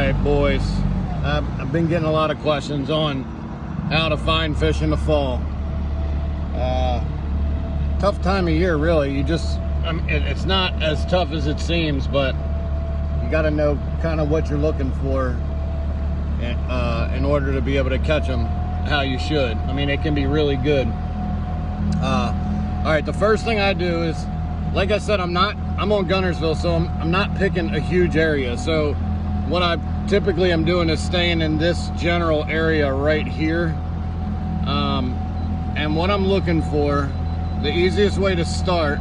Alright boys, I've been getting a lot of questions on how to find fish in the fall. Tough time of year really. It's not as tough as it seems, but you got to know kind of what you're looking for in order to be able to catch them how you should. I mean, it can be really good. Alright, the first thing I do is, like I said, I'm on Gunnersville, so I'm not picking a huge area. So what I typically am doing is staying in this general area right here. And what I'm looking for, the easiest way to start,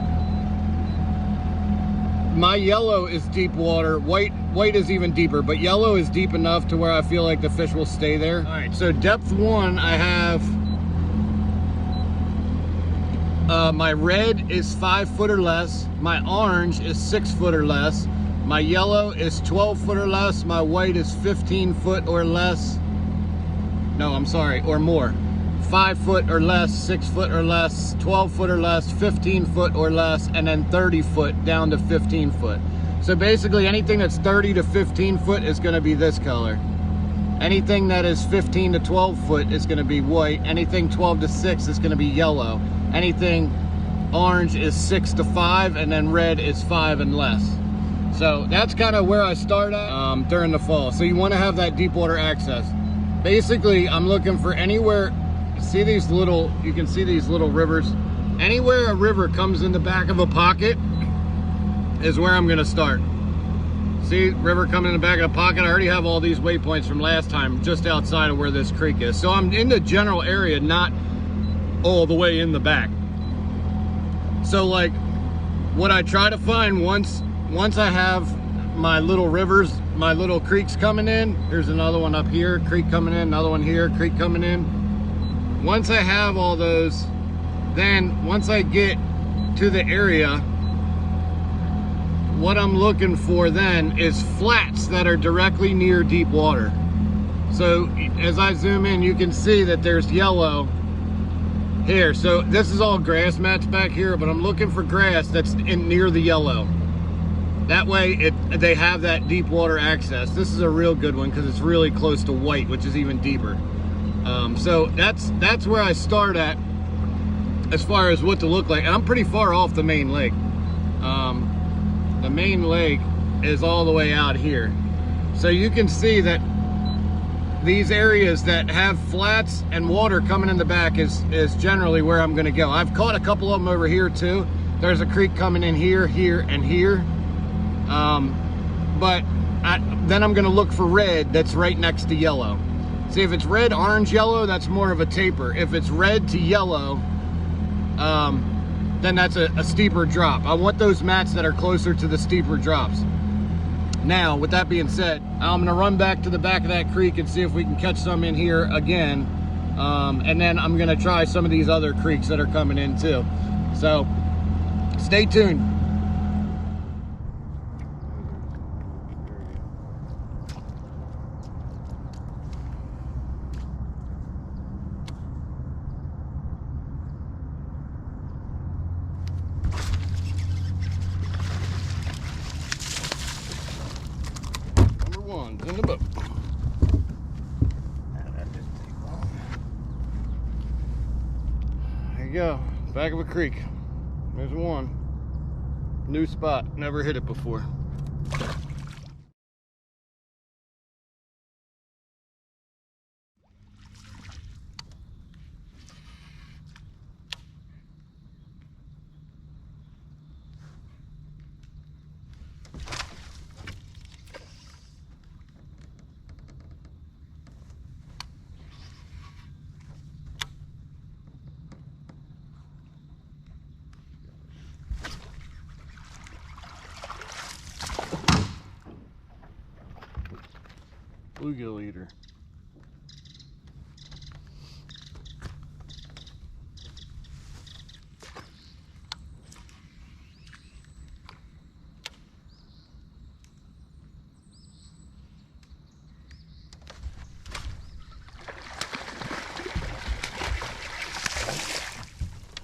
my yellow is deep water, white is even deeper, but yellow is deep enough to where I feel like the fish will stay there. All right, so depth 1, I have, my red is 5 foot or less, my orange is 6 foot or less, my yellow is 12 foot or less, my white is 15 foot or less, no, I'm sorry, or more. 5 foot or less, 6 foot or less, 12 foot or less, 15 foot or less, and then 30 foot down to 15 foot. So basically anything that's 30 to 15 foot is gonna be this color. Anything that is 15 to 12 foot is gonna be white. Anything 12 to 6 is gonna be yellow. Anything orange is 6 to 5, and then red is 5 and less. So that's kind of where I start at during the fall. So you want to have that deep water access. Basically, I'm looking for anywhere, see these little, you can see these little rivers. Anywhere a river comes in the back of a pocket is where I'm going to start. See, river coming in the back of the pocket. I already have all these waypoints from last time just outside of where this creek is. So I'm in the general area, not all the way in the back. So like what I try to find once I have my little rivers, my little creeks coming in, here's another one up here, creek coming in, another one here, creek coming in. Once I have all those, then once I get to the area, what I'm looking for then is flats that are directly near deep water. So as I zoom in, you can see that there's yellow here. So this is all grass mats back here, but I'm looking for grass that's near the yellow. That way they have that deep water access. This is a real good one because it's really close to white, which is even deeper. So that's where I start at as far as what to look like. And I'm pretty far off the main lake. The main lake is all the way out here. So you can see that these areas that have flats and water coming in the back is generally where I'm gonna go. I've caught a couple of them over here too. There's a creek coming in here, here, and here. Then I'm gonna look for red that's right next to yellow. See, if it's red, orange, yellow, that's more of a taper. If it's red to yellow, then that's a steeper drop. I want those mats that are closer to the steeper drops. Now, with that being said, I'm gonna run back to the back of that creek and see if we can catch some in here again. And then I'm gonna try some of these other creeks that are coming in too. So, stay tuned. One's in the boat. That didn't take long. There you go, back of a creek. There's one. New spot, never hit it before. Bluegill eater.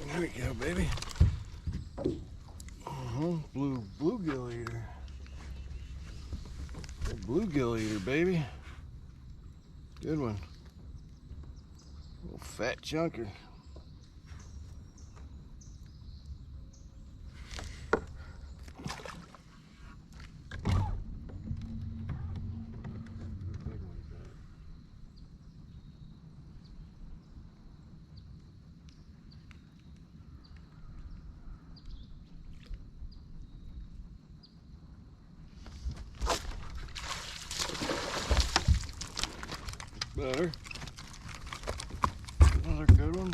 There we go, baby. Bluegill eater. Good Bluegill eater, baby. Good one. Little fat chunker. Better. Another good one.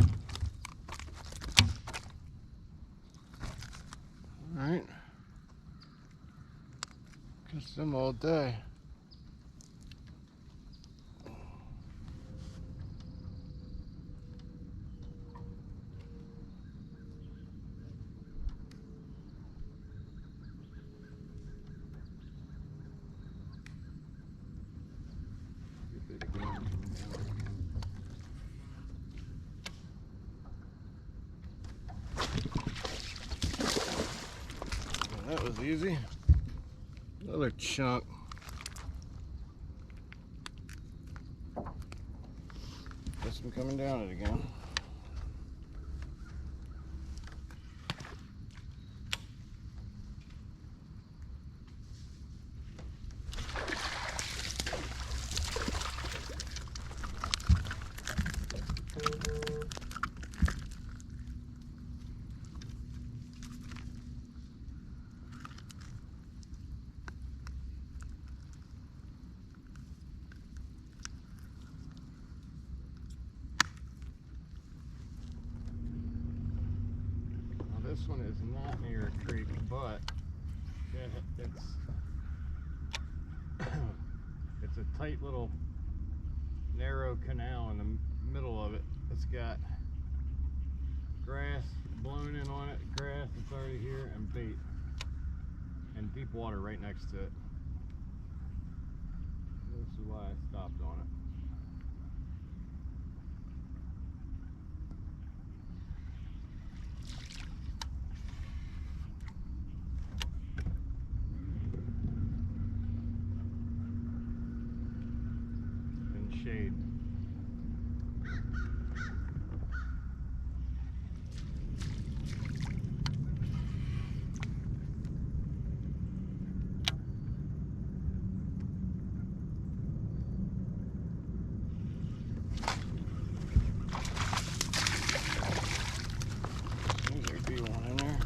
Alright. Catch them all day. That was easy. Another chunk. Guess I'm coming down it again. This one is not near a creek, but it's a tight little narrow canal in the middle of it. It's got grass blown in on it, grass that's already here, and bait, and deep water right next to it. This is why I stopped on it. Shade. There'd be one in there.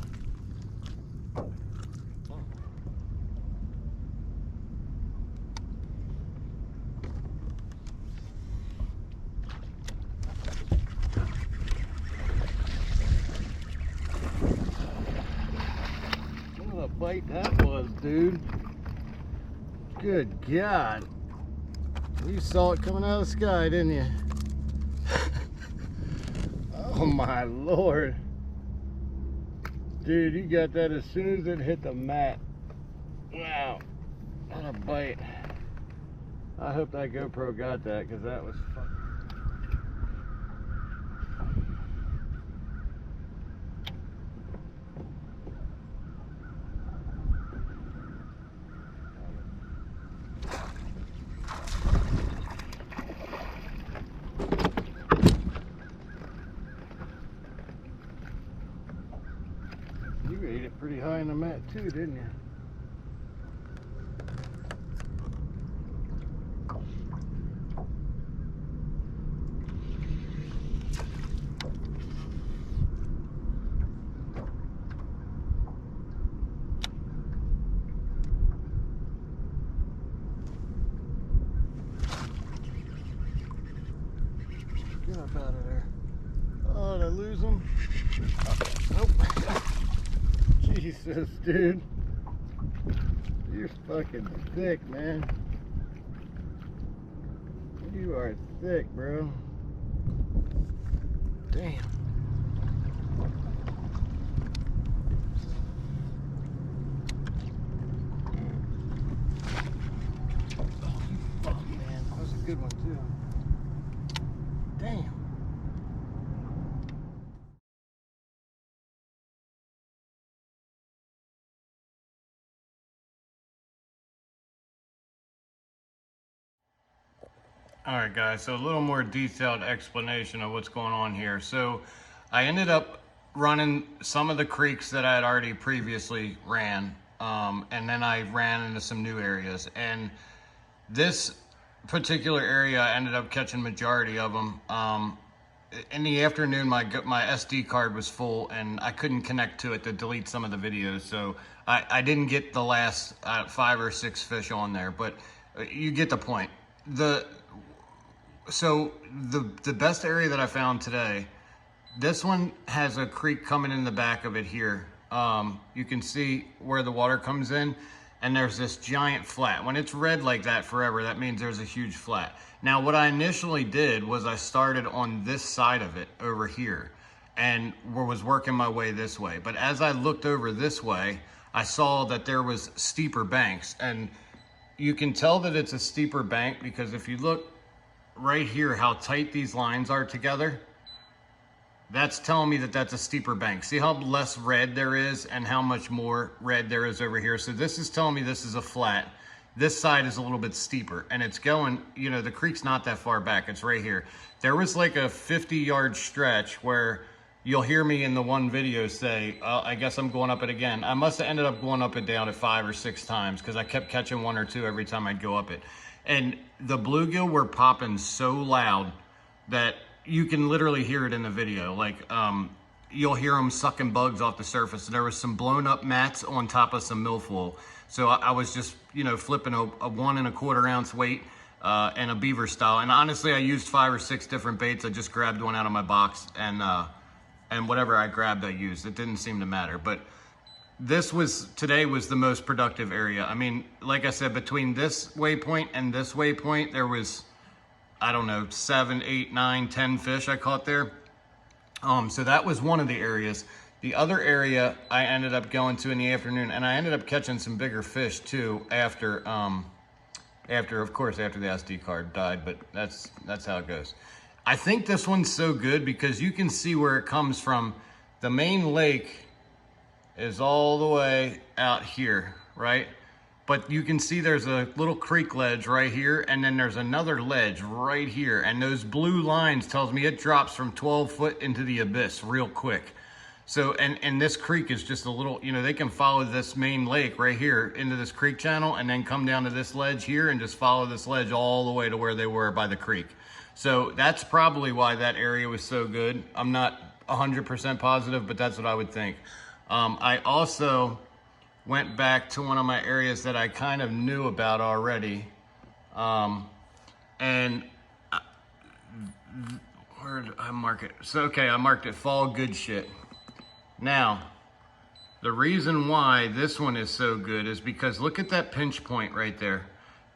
What a bite that was, dude. Good God. You saw it coming out of the sky, didn't you? Oh my Lord. Dude, you got that as soon as it hit the mat. Wow. What a bite. I hope that GoPro got that, because that was fucking... You ate it pretty high in the mat too, didn't you? Get up out of there. Oh, did I lose him? Nope. Jesus, dude. You're fucking thick, man. You are thick, bro. Damn. Oh, fuck, man. That was a good one, too. Damn. All right, guys, so a little more detailed explanation of what's going on here. So I ended up running some of the creeks that I had already previously ran, and then I ran into some new areas. And this particular area, I ended up catching majority of them. In the afternoon, my SD card was full, and I couldn't connect to it to delete some of the videos, so I didn't get the last 5 or 6 fish on there, but you get the point. So the best area that I found today, this one has a creek coming in the back of it here. You can see where the water comes in, and there's this giant flat. When it's red like that forever, that means there's a huge flat. Now, what I initially did was I started on this side of it over here and was working my way this way. But as I looked over this way, I saw that there was steeper banks, and you can tell that it's a steeper bank because if you look right here, how tight these lines are together, that's telling me that that's a steeper bank. See how less red there is and how much more red there is over here? So this is telling me this is a flat. This side is a little bit steeper, and it's going, you know, the creek's not that far back. It's right here. There was like a 50-yard stretch where you'll hear me in the one video say, I guess I'm going up it again. I must have ended up going up and down it 5 or 6 times because I kept catching 1 or 2 every time I'd go up it. And the bluegill were popping so loud that you can literally hear it in the video. Like, you'll hear them sucking bugs off the surface. There was some blown up mats on top of some milfoil. So I was just, you know, flipping a 1 1/4 ounce weight and a beaver style. And honestly, I used 5 or 6 different baits. I just grabbed one out of my box, and whatever I grabbed, I used. It didn't seem to matter. But today was the most productive area. I mean, like I said, between this waypoint and this waypoint, there was, I don't know, 7, 8, 9, 10 fish I caught there. So that was one of the areas. The other area I ended up going to in the afternoon, and I ended up catching some bigger fish too after, of course, after the SD card died, but that's how it goes. I think this one's so good because you can see where it comes from. The main lake is all the way out here, right? But you can see there's a little creek ledge right here, and then there's another ledge right here. And those blue lines tells me it drops from 12 foot into the abyss real quick. So, and this creek is just a little, you know, they can follow this main lake right here into this creek channel and then come down to this ledge here and just follow this ledge all the way to where they were by the creek. So that's probably why that area was so good. I'm not 100% positive, but that's what I would think. I also went back to one of my areas that I kind of knew about already. And where did I mark it? So, okay, I marked it fall good shit. Now, the reason why this one is so good is because look at that pinch point right there.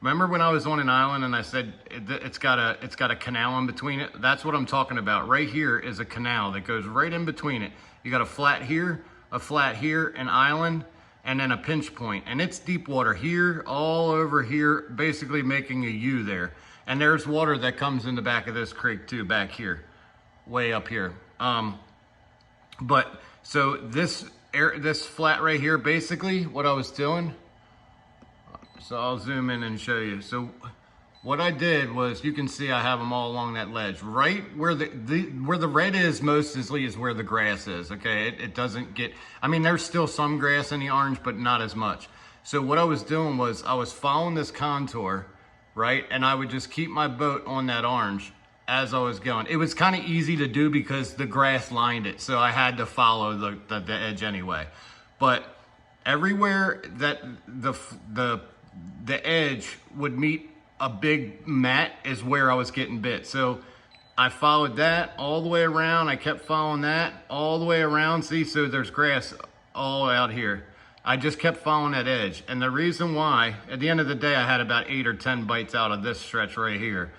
Remember when I was on an island and I said it's got a canal in between it? That's what I'm talking about. Right here is a canal that goes right in between it. You got a flat here, an island, and then a pinch point. And it's deep water here, all over here, basically making a U there. And there's water that comes in the back of this creek too, back here, way up here. But so this flat right here, basically what I was doing, so I'll zoom in and show you. So what I did was, you can see I have them all along that ledge. Right where where the red is mostly is where the grass is, okay? It doesn't get, I mean, there's still some grass in the orange, but not as much. So what I was doing was I was following this contour, right? And I would just keep my boat on that orange as I was going. It was kind of easy to do because the grass lined it, so I had to follow the edge anyway. But everywhere that the edge would meet a big mat is where I was getting bit. So I followed that all the way around. I kept following that all the way around. See, so there's grass all out here. I just kept following that edge. And the reason why, at the end of the day, I had about 8 or 10 bites out of this stretch right here.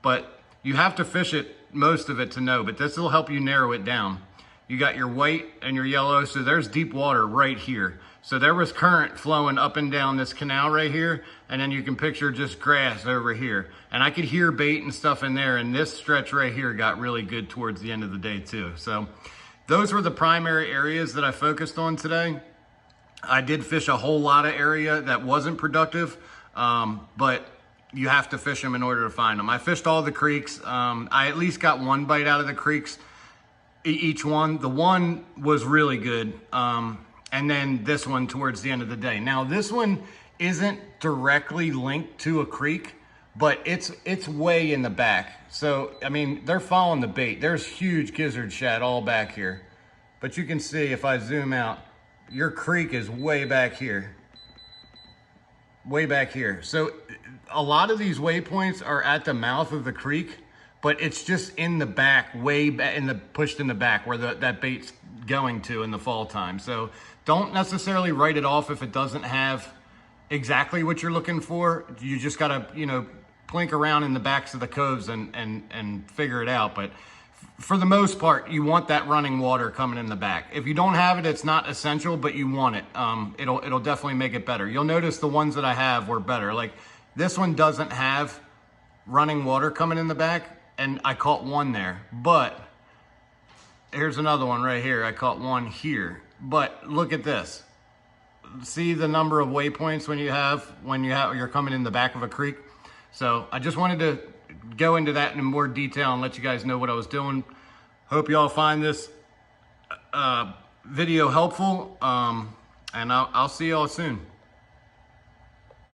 But you have to fish it, most of it, to know, but this will help you narrow it down. You got your white and your yellow, so there's deep water right here. So there was current flowing up and down this canal right here, and then you can picture just grass over here. And I could hear bait and stuff in there, and this stretch right here got really good towards the end of the day too. So those were the primary areas that I focused on today. I did fish a whole lot of area that wasn't productive, but you have to fish them in order to find them. I fished all the creeks. I at least got one bite out of the creeks, each one. The one was really good. And then this one towards the end of the day. Now this one isn't directly linked to a creek, but it's way in the back. So, I mean, they're following the bait. There's huge gizzard shad all back here. But you can see if I zoom out, your creek is way back here. Way back here. So a lot of these waypoints are at the mouth of the creek, but it's just in the back, way back, pushed in the back where that bait's going to in the fall time. So don't necessarily write it off if it doesn't have exactly what you're looking for. You just gotta, you know, plink around in the backs of the coves and figure it out. But for the most part, you want that running water coming in the back. If you don't have it, it's not essential, but you want it. It'll definitely make it better. You'll notice the ones that I have were better. Like this one doesn't have running water coming in the back, and I caught one there. But here's another one right here. I caught one here. But look at this. See the number of waypoints you're coming in the back of a creek. So I just wanted to go into that in more detail and let you guys know what I was doing. Hope you all find this video helpful, and I'll see y'all soon.